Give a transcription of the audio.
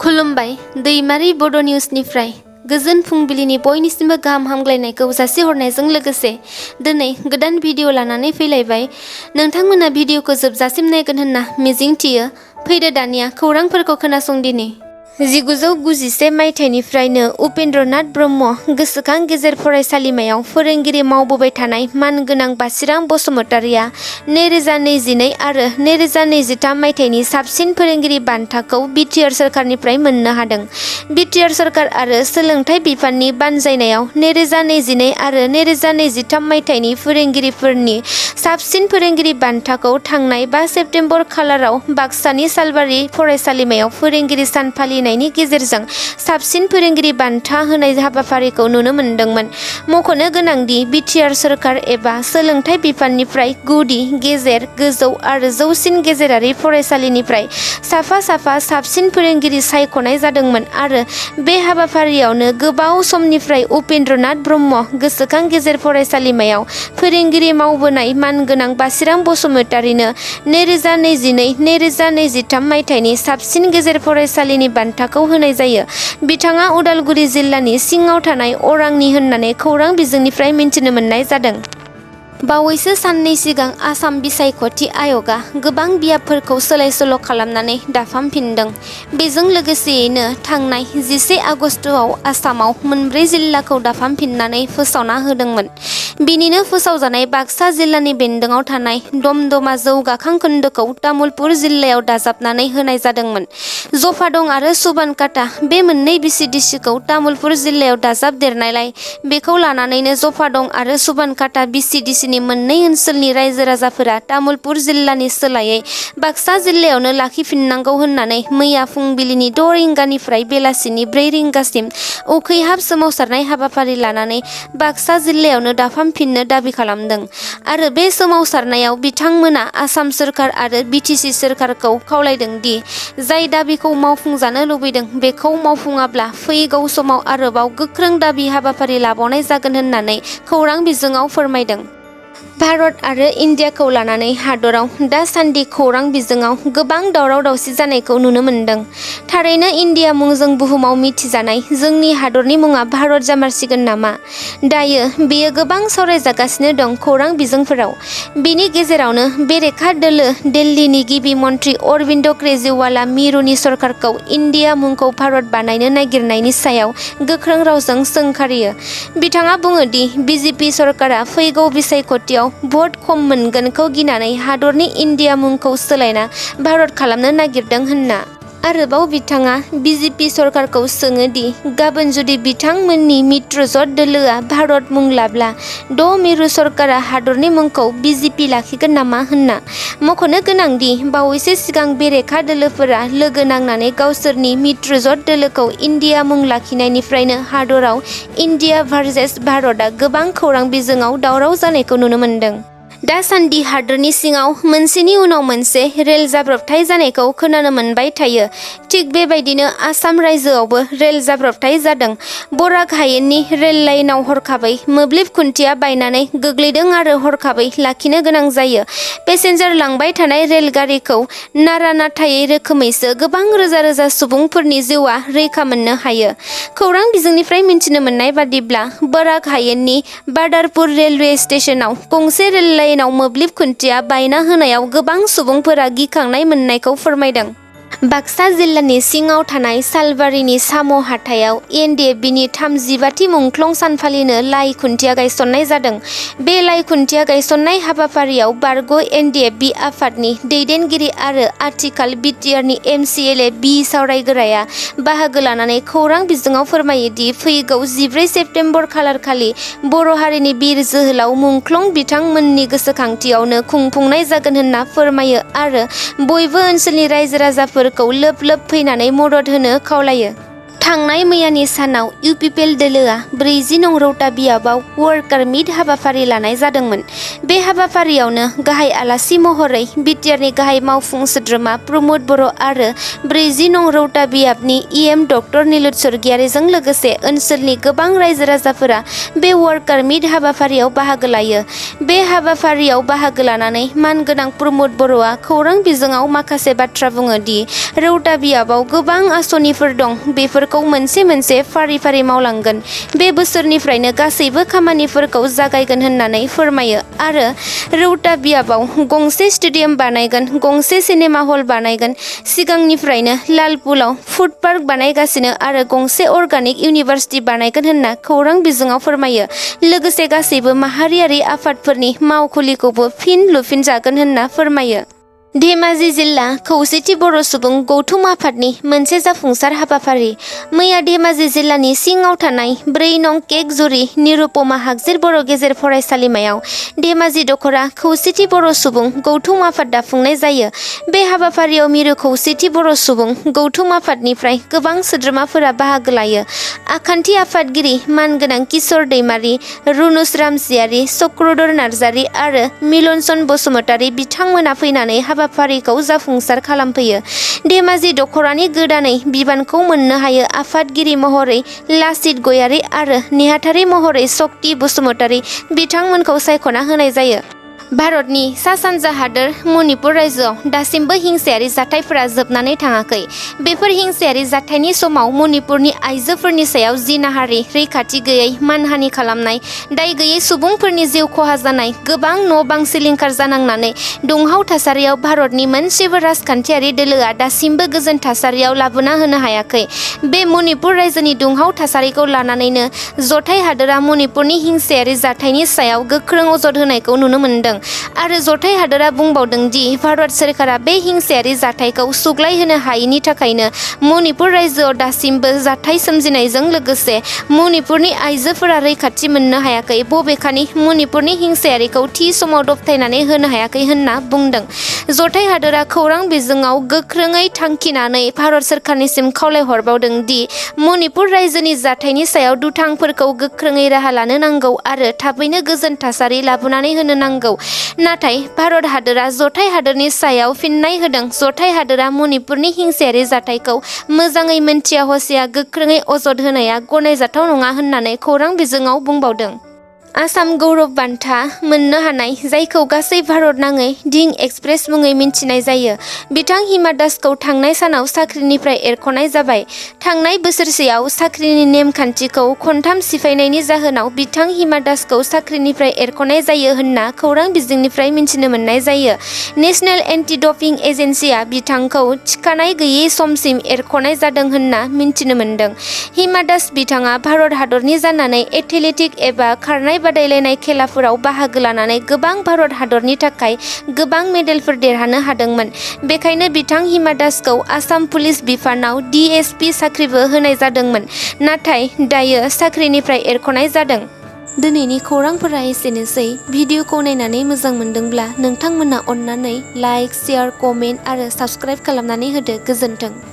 खुलुमबाय दैमारि बड' निउसनिफ्राय गोजोन फुंबिलिनि बयनिसिमबो गाहाम हामग्लायनायखौ जासिहरनायजों लोगोसे दिनै गोदान भिडिअ लानानै फैलायबाय। नोंथांमोना भिडिअखौ जोबजासिम नायगोन होनना मिजिंथियो। फैदो दानिया खौरांफोरखौ खोनासंदिनि। 1991 मायथाइनिफ्रायनो उपेन्द्रनाथ ब्रह्म गोसोखां गेजेर फरायसालिमायाव फोरोंगिरि मावबोबाय थानाय मानगोनां बासिराम बसुमतारिया 2022 आरो 2023 मायथाइनि साबसिन फोरोंगिरि बान्थाखौ बिटिआर सोरखारनिफ्राय मोननो हादों। बिटिआर सोरखार आरो सोलोंथाइ बिफाननि बानजायनायाव 2022 आरो 2023 मायथाइनि फोरोंगिरिफोरनि साबसिन फोरोंगिरि बान्थाखौ थांनाय 5 सेप्तेम्बर खालाराव बाक्सानि सालबारि फरायसालिमायाव फोरोंगिरि सान फालिनायनि गेजेरजों साबसिन फोरोंगिरि बान्था होनाय हाबाफारिखौ नुनो मोन्दोंमोन। मख'नो गोनांदि बिटिआर सोरखार एबा सोलोंथाइ बिफाननिफ्राय गुदि, गेजेर, गोजौ आरो जौसिन गेजेरारि फरायसालिनिफ्राय साफा साबसिन फोरोंगिरि सायख'नाय जादोंमोन आरो बे हाबाफारियावनो गोबाव समनिफ्राय उपेन्द्रनाथ ब्रह्म गोसोखां गेजेर फरायसालिमायाव फोरोंगिरि मावबोनाय मानगोनां बासिराम बसुमतारिनो 2022-2023 मायथाइनि साबसिन गेजेर फरायसालिनि बान्थाखौ होनाय जायो। बिथाङा उदालगुरि जिल्लानि सिङाव थानाय अरांनि होननानै खौरां बिजोंनिफ्राय मिन्थिनो मोननाय जादों। बावैसो साननै सिगां आसाम बिसायख'थि आय'गआ गोबां बियाबफोरखौ सोलाय-सोल' खालामनानै दाफामफिनदों। बेजों लोगोसेयैनो थांनाय 11 आगस्टआव आसामाव मोनब्रै जिल्लाखौ दाफामफिननानै फोसावना होदोंमोन। बिनिनो फोसावजानाय बाक्सा जिल्लानि बेन्दोङाव थानाय दमदमा जौगाखां खोन्दोखौ तामुलपुर जिल्लायाव दाजाबनानै होनाय जादोंमोन। जफादं आरो सुबानकाटा बे मोननै बिसि-डिसिखौ तामुलपुर जिल्लायाव दाजाबदेरनायलाय बेखौ लानानैनो जफादं आरो सुबानकाटा बिसि-डिसिनि मोननै ओनसोलनि रायजो-राजाफोरा तामुलपुर जिल्लानि सोलायै बाक्सा जिल्लायावनो लाखिफिननांगौ होननानै मैया फुंबिलिनि 6 रिंगानिफ्राय बेलासिनि 4 रिंगासिम उखैहाब सोमावसारनाय हाबाफारि लानानै बाक्सा जिल्लायावनो दाफामफिननो दाबि खालामदों आरो बे सोमावसारनायाव बिथांमोना आसाम सोरखार आरो बिटिसि सोरखारखौ खावलायदों दि जाय दाबिखौ मावफुंजानो लुबैदों बेखौ मावफुङाब्ला फैगौ समाव आरोबाव गोख्रों दाबि हाबाफारि लाबावनाय जागोन होननानै खौरां बिजोङाव फोरमायदों। भारत आरो इन्डियाखौ लानानै हादराव दासान्दि खौरां बिजोङाव गोबां दावराव-दावसि जानायखौ नुनो मोन्दों। थारैनो इन्डिया मुंजों बुहुमाव मिथिजानाय जोंनि हादरनि मुङा भारत जामारसिगोन नामा? दायो बेयो गोबां सावरायजागासिनो दं खौरां बिजोंफोराव। बिनि गेजेरावनो बेरेखा दोलो दिल्लीनि गिबि मन्थ्रि अरबिन्द केजरीवालआ मिरुनि सरकारखौ इन्डिया मुंखौ भारत बानायनो नागिरनायनि सायाव गोख्रों रावजों सोंखारियो। बिथाङा बुङो दि बिजेपि सरकारा फैगौ बिसायख'थियाव भट खम मोनगोनखौ गिनानै हादरनि इन्डिया मुंखौ सोलायना भारत खालामनो नागिरदों होनना। आरोबाव बिथाङा बिजेपि सरकारखौ सोङो दि गाबोन जुदि बिथांमोननि मित्रजोट दोलोआ भारत मुं लाब्ला 6 मिरु सरकारा हादरनि मुंखौ बिजेपि लाखिगोन नामा होनना। मख'नो गोनांदि बावैसो सिगां बेरेखा दोलोफोरा लोगो नांनानै गावसोरनि मित्रजोट दोलोखौ इन्डिया मुं लाखिनायनिफ्रायनो हादराव इन्डिया भार्सेस भारतआ गोबां खौरां बिजोङाव दावराव जानायखौ नुनो मोन्दों। दासान्दि हादोरनि सिङाव मोनसेनि उनाव मोनसे रेल जाब्रबथाय जानायखौ खोनानो मोनबाय थायो। थिग बेबायदिनो आसाम रायजोआवबो रेल जाब्रबथाय जादों। बराक हायेननि रेल लाइनआव हरखाबै मोब्लिब खुन्थिया बायनानै गोग्लैदों आरो हरखाबै लाखिनो गोनां जायो। पेसेन्जार लांबाय थानाय रेलगारिखौ नारा-नाथायै रोखोमैसो गोबां रोजा सुबुंफोरनि जिउआ रैखा मोननो हायो। खौरां बिजोंनिफ्राय मिन्थिनो मोननाय बादिब्ला बराक हायेननि बादारपुर रेलवे स्टेशनाव गंसे रेल लाइनआव मोब्लिब खुन्थिया बायना होनायाव गोबां सुबुंफोरा गिखांनाय मोननायखौ फोरमायदों। बाक्सा जिल्लानि सिङाव थानाय सालबारिनि साम' हाथायाव एनडिएफबिनि 35थि मुंख्लं सान फालिनो लाइ खुन्थिया गायसननाय जादों। बे लाइ खुन्थिया गायसननाय हाबाफारियाव बारग' एनडिएफबि आफादनि दैदेनगिरि आरो आथिखाल बिटिआरनि एमसिएलए बि सावरायगोराया बाहागो लानानै खौरां बिजोङाव फोरमायो दि फैगौ 14 सेप्तेम्बर खालारखालि बर' हारिनि बिर जोहोलाव मुंख्लं बिथांमोननि गोसोखांथियावनो खुंफुंनाय जागोन होनना फोरमायो आरो बयबो ओनसोलनि रायजो-राजाफोरखौ लोब लोब फैनानै मदद होनो खावलायो। थांनाय मैयानि सानाव इउपिपिएल दोलोआ 40 नं रौता बियाबाव वर्कार मिट हाबाफारि लानाय जादोंमोन। बे हाबाफारियावनो गाहाय आलासि महरै बिटिआरनि गाहाय मावफुं सोद्रोमा प्रमद बर' आरो 40 नं रौता बियाबनि इएम डक्टर निलुत सरगियारिजों लोगोसे ओनसोलनि गोबां रायजो राजाफोरा बे वर्कार मिट हाबाफारियाव बाहागो लायो। बे हाबाफारियाव बाहागो लानानै मानगोनां प्रमद बर'आ खौरां बिजोङाव माखासे बाथ्रा बुङो दि रौता बियाबाव गोबां आसनिफोर दं, बेफोरखौ मोनसे मोनसे फारि फारि मावलांगोन। बे बोसोरनिफ्रायनो गासैबो खामानिफोरखौ जागायगोन होननानै फोरमायो आरो रौता बियाबाव गंसे स्टेडियाम बानायगोन, गंसे सिनेमा हल बानायगोन, सिगांनिफ्रायनो लालपुलाव फुड पार्क बानायगासिनो आरो गंसे अर्गानिक इउनिभार्सिटि बानायगोन होनना खौरां बिजोङाव फोरमायो। लोगोसे गासैबो माहारियारि आफादफोरनि मावखुलिखौबो फिन लुफिनजागोन होनना फोरमायो। धेमाजि जिल्ला खौसेथि बर' सुबुं गौथुम आफादनि मोनसे जाफुंसार हाबाफारि। मैया धेमाजि जिल्लानि सिङाव थानाय 4 नं केकजुरि निरुपमा हागजेर बर' गेजेर फरायसालिमायाव धेमाजि दख'रा खौसेथि बर' सुबुं गौथुम आफाद दाफुंनाय जायो। बे हाबाफारियाव मिरु खौसेथि बर' सुबुं गौथुम आफादनिफ्राय गोबां सोद्रोमाफोरा बाहागो लायो। आखान्थि आफादगिरि मानगोनां किशोर दैमारि, रुनुस रामसियारि, चक्रधर नार्जारि आरो मिलनसन बसुमतारि बिथांमोना फैनानै हाबाफारिखौ जाफुंसार खालामफैयो। धेमाजि दख'रानि गोदानै बिबानखौ मोननो हायो आफादगिरि महरै लासित गयारि आरो नेहाथारि महरै सक्ति बसुमतारि बिथांमोनखौ सायख'ना होनाय जायो। भारतनि सा-सानजा हादोर मणिपुर रायजोआव दासिमबो हिंसायारि जाथायफोरा जोबनानै थाङाखै। बेफोर हिंसायारि जाथायनि समाव मणिपुरनि आइजोफोरनि सायाव जिनाहारि, रैखाथि गैयै, मानहानि खालामनाय, दाय गैयै सुबुंफोरनि जिउ खहा जानाय, गोबां न'-बां सिलिंखार जानांनानै दुंहाव थासारियाव भारतनि मोनसेबो राजखान्थियारि दोलोआ दासिमबो गोजोन थासारियाव लाबोना होनो हायाखै। बे मणिपुर रायजोनि दुंहाव थासारिखौ लानानैनो जथाय हादोरा मणिपुरनि हिंसायारि जाथायनि सायाव गोख्रों अजद होनायखौ नुनो मोन्दों आरो जथाय हादोरा बुंबावदों दि भारत सोरखारा बे हिंसायारि जाथायखौ सुग्लायहोनो हायैनि थाखायनो मणिपुर रायजोआव दासिमबो जाथाय सोमजिनायजों लोगोसे मणिपुरनि आइजोफोरा रैखाथि मोननो हायाखै, बबेखानि मणिपुरनि हिंसायारिखौ थि समाव दबथायनानै होनो हायाखै होनना बुंदों। जथाय हादोरा खौरां बिजोङाव गोख्रोङै थांखिनानै भारत सोरखारनिसिम खावलायहरबावदों दि मणिपुर रायजोनि जाथायनि सायाव दुथांफोरखौ गोख्रोङै राहा लानो नांगौ आरो थाबैनो गोजोन थासारि लाबोनानै होनो नांगौ। नाथाय भारत हादोरा जथाय हादोरनि सायाव फिननाय होदों। जथाय हादोरा मणिपुरनि हिंसायारि जाथायखौ मोजाङै मोनथिया हसिया गोख्रोङै अजद होनाया गनायजाथाव नङा होननानै खौरां बिजोङाव बुंबावदों। आसाम गौरब बान्था मोननो हानाय, जायखौ गासै भारत नाङै दिं एक्सप्रेस मुङै मिन्थिनाय जायो, बिथां हिमा दासखौ थांनाय सानाव साख्रिनिफ्राय एरख'नाय जाबाय। थांनाय बोसोरसेयाव साख्रिनि नेमखान्थिखौ खनथाम सिफायनायनि जाहोनाव बिथां हिमा दासखौ साख्रिनिफ्राय एरख'नाय जायो होनना खौरां बिजोंनिफ्राय मिन्थिनो मोननाय जायो। नेशनेल एन्टि डपिं एजेन्सिआ बिथांखौ थिखानाय गैयै समसिम एरख'नाय जादों होनना मिन्थिनो मोन्दों। हिमा दास बिथाङा भारत हादरनि जानानै एथलेटिक एबा खारनाय बादायलायनाय खेलाफोराव बाहागो लानानै गोबां भारत हादरनि थाखाय गोबां मेडेलफोर देरहानो हादोंमोन। बेखायनो बिथां हिमा दासखौ आसाम पुलिस बिफानाव DSP साख्रिबो होनाय जादोंमोन, नाथाय दायो साख्रिनिफ्राय एरख'नाय जादों। दिनैनि खौरांफोरा एसेनोसै। भिडिअखौ नायनानै मोजां मोनदोंब्ला नोंथांमोना अन्नानै लाइक, शेयार, कमेन्ट आरो साबस्क्राइब खालामनानै होदो। गोजोन्थों।